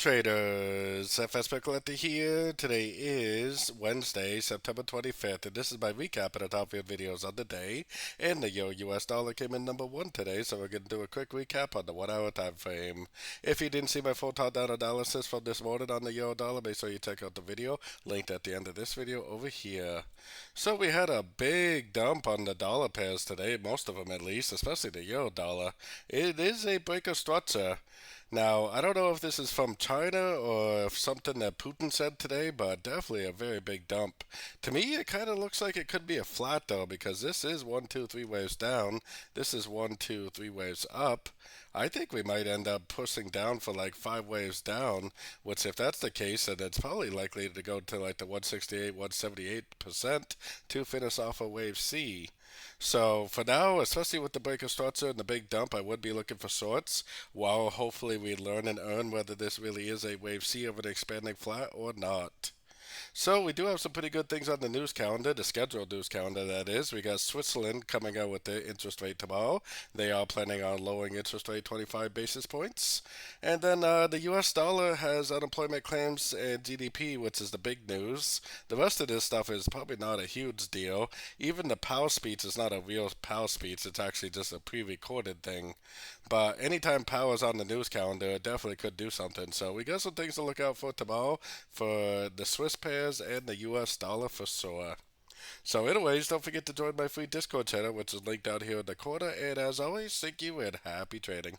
traders, FX Pip Collector here. Today is Wednesday, September 25th, and this is my recap of the top 5 videos of the day. And the US dollar came in number 1 today, so we're going to do a quick recap on the 1 hour time frame. If you didn't see my full top down analysis from this morning on the euro dollar, make sure you check out the video linked at the end of this video over here. So we had a big dump on the dollar pairs today, most of them at least, especially the euro dollar. It is a breaker structure. Now, I don't know if this is from China or if something that Putin said today, but definitely a very big dump. To me, it kind of looks like it could be a flat, though, because this is 1, 2, 3 waves down. This is 1, 2, 3 waves up. I think we might end up pushing down for like 5 waves down, which if that's the case, then it's probably likely to go to like the 168, 178% to finish off a wave C. So for now, especially with the breaker structure and the big dump, I would be looking for shorts, while hopefully we learn and earn whether this really is a wave C of an expanding flat or not. So we do have some pretty good things on the news calendar, the scheduled news calendar that is. We got Switzerland coming out with their interest rate tomorrow. They are planning on lowering interest rate 25 basis points. And then the US dollar has unemployment claims and GDP, which is the big news. The rest of this stuff is probably not a huge deal. Even the power speech is not a real power speech, it's actually just a pre-recorded thing. But anytime power is on the news calendar, it definitely could do something. So we got some things to look out for tomorrow for the Swiss pairs and the US dollar for sure. So anyways, don't forget to join my free Discord channel, which is linked down here in the corner. And as always, thank you and happy trading.